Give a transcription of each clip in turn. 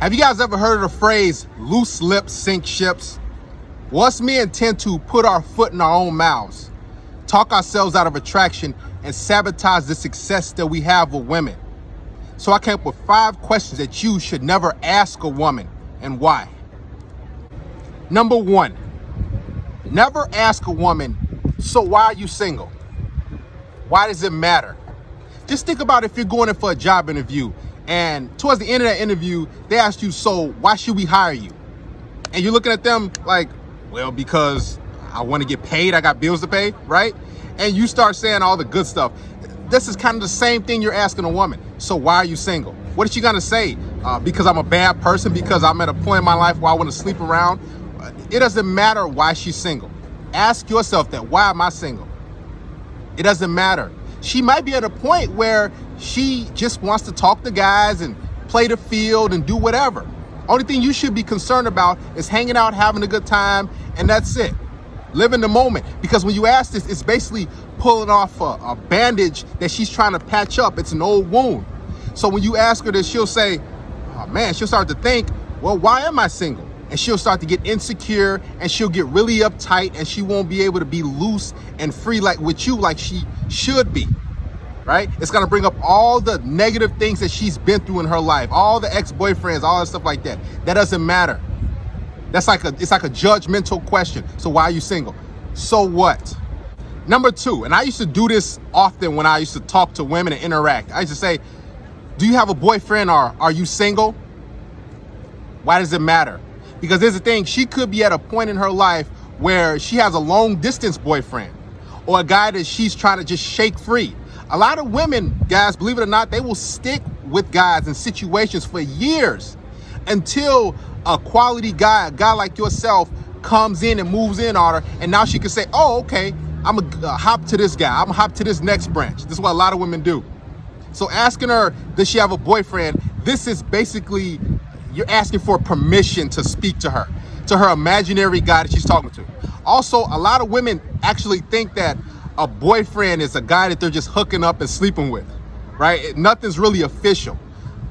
Have you guys ever heard of the phrase, loose lips sink ships? Once men tend to put our foot in our own mouths, talk ourselves out of attraction, and sabotage the success that we have with women. So I came up with 5 questions that you should never ask a woman, and why. Number 1, never ask a woman, so why are you single? Why does it matter? Just think about if you're going in for a job interview and towards the end of that interview, they ask you, so why should we hire you? And you're looking at them like, well, because I want to get paid, I got bills to pay, right? And you start saying all the good stuff. This is kind of the same thing you're asking a woman. So why are you single? What is she gonna say? Because I'm a bad person, because I'm at a point in my life where I want to sleep around? It doesn't matter why she's single. Ask yourself that, why am I single? It doesn't matter. She might be at a point where she just wants to talk to guys and play the field and do whatever. Only thing you should be concerned about is hanging out, having a good time, and that's it. Live in the moment. Because when you ask this, it's basically pulling off a bandage that she's trying to patch up. It's an old wound. So when you ask her this, she'll say, oh man, she'll start to think, well, why am I single? And she'll start to get insecure, and she'll get really uptight, and she won't be able to be loose and free like with you like she should be, right? It's gonna bring up all the negative things that she's been through in her life, all the ex-boyfriends, all that stuff like that. That doesn't matter. It's like a judgmental question. So why are you single? So what? Number 2, and I used to do this often when I used to talk to women and interact. I used to say, do you have a boyfriend, or are you single? Why does it matter? Because here's the thing, she could be at a point in her life where she has a long distance boyfriend, or a guy that she's trying to just shake free. A lot of women, guys, believe it or not, they will stick with guys in situations for years until a quality guy, a guy like yourself, comes in and moves in on her, and now she can say, oh, okay, I'm gonna hop to this guy, I'm gonna hop to this next branch. This is what a lot of women do. So asking her, does she have a boyfriend? This is basically, you're asking for permission to speak to her imaginary guy that she's talking to. Also, a lot of women actually think that a boyfriend is a guy that they're just hooking up and sleeping with, right? Nothing's really official.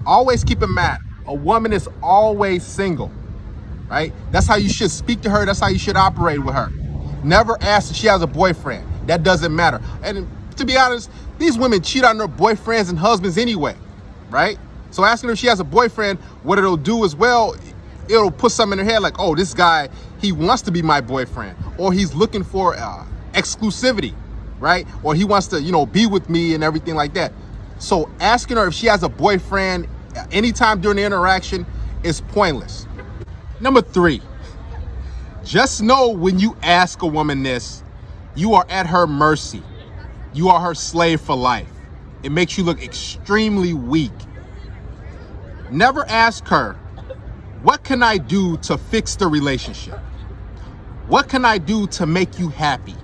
Always keep in mind, a woman is always single, right? That's how you should speak to her. That's how you should operate with her. Never ask if she has a boyfriend. That doesn't matter. And to be honest, these women cheat on their boyfriends and husbands anyway, right? So asking her if she has a boyfriend, what it'll do as well, it'll put something in her head like, oh, this guy, he wants to be my boyfriend, or he's looking for exclusivity, right? Or he wants to, be with me and everything like that. So asking her if she has a boyfriend anytime during the interaction is pointless. Number 3, just know when you ask a woman this, you are at her mercy. You are her slave for life. It makes you look extremely weak. Never ask her, what can I do to fix the relationship? What can I do to make you happy?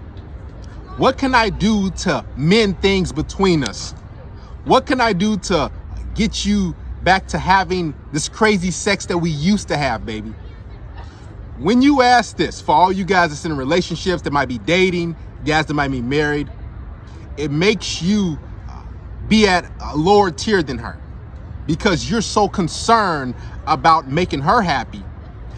What can I do to mend things between us? What can I do to get you back to having this crazy sex that we used to have, baby? When you ask this, for all you guys that's in relationships, that might be dating, guys that might be married, it makes you be at a lower tier than her, because you're so concerned about making her happy.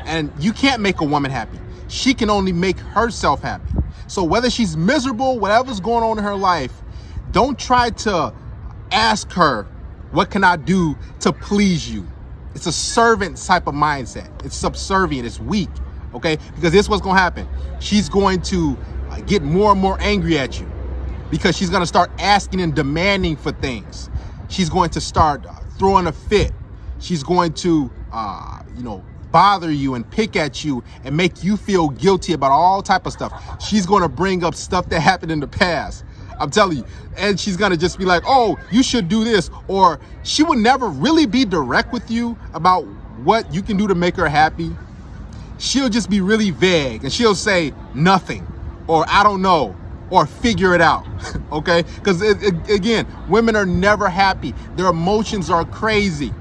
And you can't make a woman happy. She can only make herself happy. So whether she's miserable, whatever's going on in her life, don't try to ask her, what can I do to please you? It's a servant type of mindset. It's subservient, it's weak, okay? Because this is what's gonna happen. She's going to get more and more angry at you, because she's gonna start asking and demanding for things. She's going to start throwing a fit. She's going to, bother you and pick at you and make you feel guilty about all type of stuff. She's going to bring up stuff that happened in the past. I'm telling you. And she's going to just be like, oh, you should do this. Or she would never really be direct with you about what you can do to make her happy. She'll just be really vague, and she'll say nothing, or I don't know, or figure it out. Okay? Because again, women are never happy. Their emotions are crazy.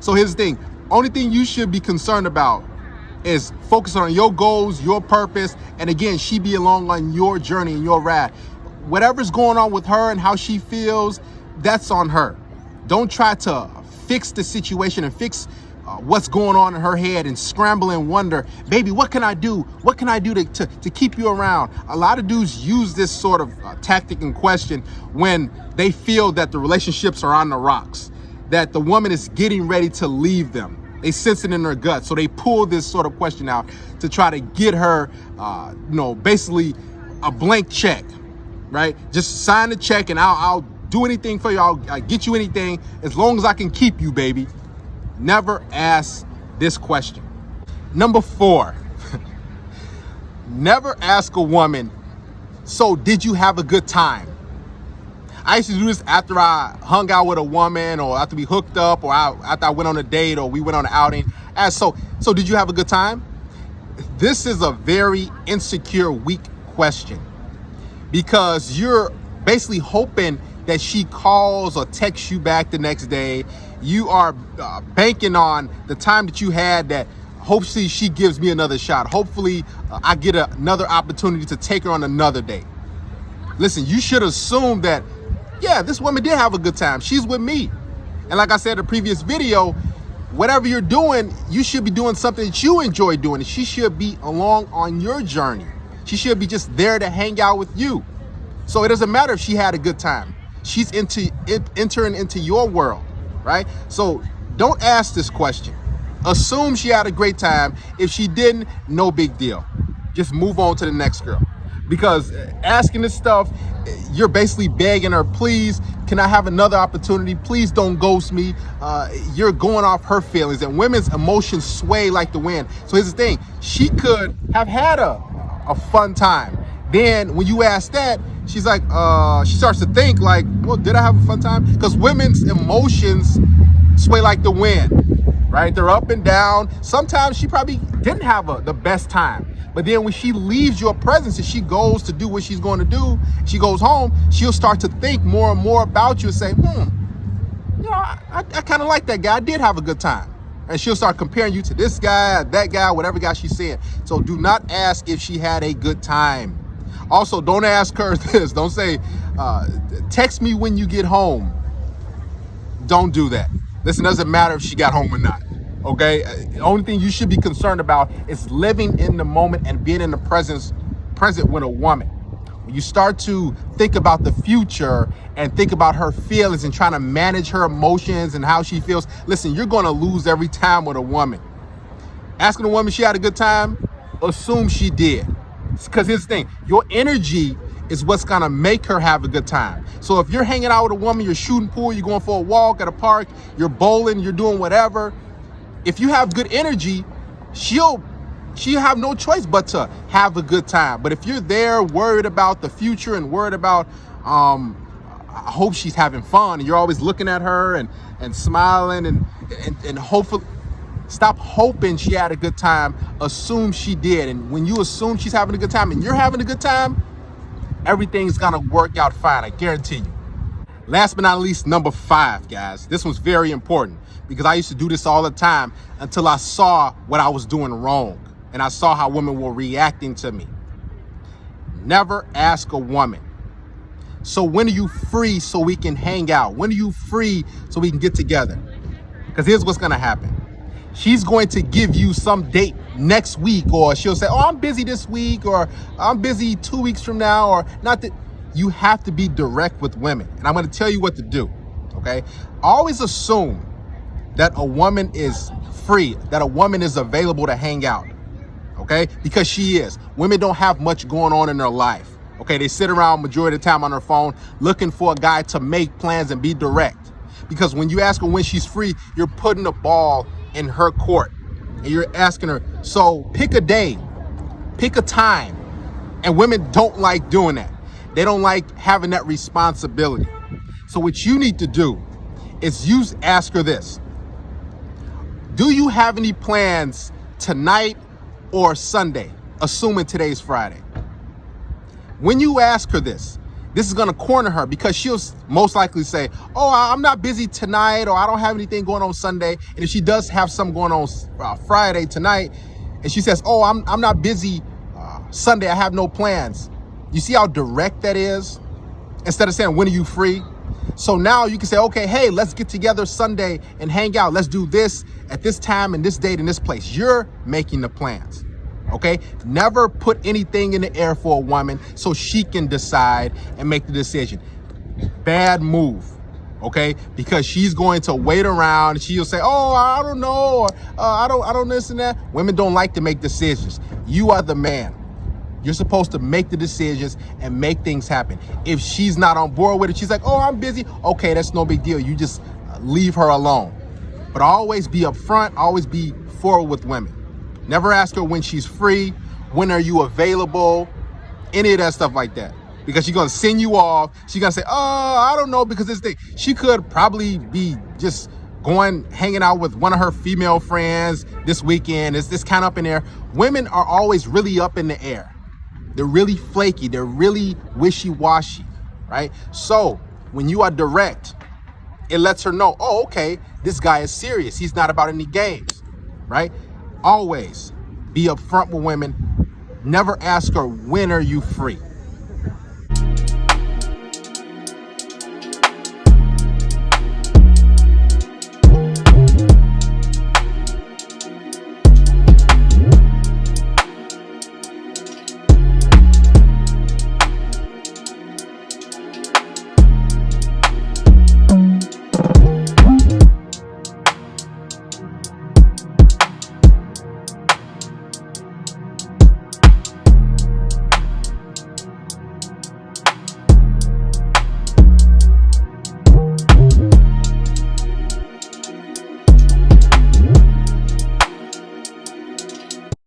So here's the thing. Only thing you should be concerned about is focus on your goals, your purpose, and again, she be along on your journey and your ride. Whatever's going on with her and how she feels, that's on her. Don't try to fix the situation and fix what's going on in her head and scramble and wonder, baby, what can I do? What can I do to keep you around? A lot of dudes use this sort of tactic and question when they feel that the relationships are on the rocks, that the woman is getting ready to leave them. They sense it in their gut. So they pull this sort of question out to try to get her, basically a blank check, right? Just sign the check and I'll do anything for you. I'll get you anything as long as I can keep you, baby. Never ask this question. Number 4, never ask a woman, so did you have a good time? I used to do this after I hung out with a woman, or after we hooked up, or after I went on a date, or we went on an outing. Ask, so did you have a good time? This is a very insecure, weak question, because you're basically hoping that she calls or texts you back the next day. You are banking on the time that you had, that hopefully she gives me another shot. Hopefully I get another opportunity to take her on another date. Listen, you should assume that, yeah, this woman did have a good time. She's with me. And like I said in the previous video, whatever you're doing, you should be doing something that you enjoy doing. She should be along on your journey. She should be just there to hang out with you. So it doesn't matter if she had a good time. She's entering into your world, right? So don't ask this question. Assume she had a great time. If she didn't, no big deal. Just move on to the next girl. Because asking this stuff, you're basically begging her, please, can I have another opportunity? Please don't ghost me. You're going off her feelings, and women's emotions sway like the wind. So here's the thing. She could have had a fun time. Then when you ask that, she's like, she starts to think like, well, did I have a fun time? Because women's emotions sway like the wind, right? They're up and down. Sometimes she probably didn't have the best time. But then when she leaves your presence and she goes to do what she's going to do, she goes home, she'll start to think more and more about you and say, I kind of like that guy. I did have a good time. And she'll start comparing you to this guy, that guy, whatever guy she's seeing. So do not ask if she had a good time. Also, don't ask her this. Don't say, text me when you get home. Don't do that. Listen, it doesn't matter if she got home or not. Okay? The only thing you should be concerned about is living in the moment and being in the present with a woman. When you start to think about the future and think about her feelings and trying to manage her emotions and how she feels, listen, you're going to lose every time with a woman. Asking a woman if she had a good time, assume she did. Because here's the thing, your energy is what's going to make her have a good time. So if you're hanging out with a woman, you're shooting pool, you're going for a walk at a park, you're bowling, you're doing whatever, if you have good energy, she'll have no choice but to have a good time. But if you're there worried about the future and worried about, I hope she's having fun, and you're always looking at her and smiling and hopefully, stop hoping she had a good time. Assume she did. And when you assume she's having a good time and you're having a good time, everything's gonna work out fine, I guarantee you. Last but not least, number 5, guys. This one's very important because I used to do this all the time until I saw what I was doing wrong and I saw how women were reacting to me. Never ask a woman, so when are you free so we can hang out? When are you free so we can get together? Because here's what's gonna happen. She's going to give you some date next week, or she'll say, oh, I'm busy this week, or I'm busy 2 weeks from now, or not. That you have to be direct with women. And I'm going to tell you what to do. Okay. Always assume that a woman is free, that a woman is available to hang out. Okay. Because she is. Women don't have much going on in their life. Okay. They sit around majority of the time on their phone looking for a guy to make plans and be direct. Because when you ask her when she's free, you're putting the ball in her court and you're asking her, so pick a day, pick a time. And women don't like doing that. They don't like having that responsibility. So what you need to do is ask her this. Do you have any plans tonight or Sunday? Assuming today's Friday. When you ask her this is going to corner her, because she'll most likely say, oh, I'm not busy tonight, or I don't have anything going on Sunday. And if she does have something going on Friday tonight, and she says, oh, I'm not busy Sunday, I have no plans. You see how direct that is? Instead of saying, when are you free? So now you can say, okay, hey, let's get together Sunday and hang out. Let's do this at this time and this date and this place. You're making the plans. Okay, never put anything in the air for a woman so she can decide and make the decision. Bad move. Okay, because she's going to wait around. She'll say, oh, I don't know, or I don't this and that. Women don't like to make decisions. You are the man. You're supposed to make the decisions and make things happen. If she's not on board with it, she's like, oh, I'm busy. Okay, that's no big deal. You just leave her alone. But always be upfront, always be forward with women. Never ask her when she's free, when are you available, any of that stuff like that. Because she's going to send you off. She's going to say, oh, I don't know, because this thing. She could probably be just hanging out with one of her female friends this weekend. It's this kind of up in the air. Women are always really up in the air. They're really flaky. They're really wishy-washy, right? So when you are direct, it lets her know, oh, okay, this guy is serious. He's not about any games, right? Always be upfront with women. Never ask her, when are you free?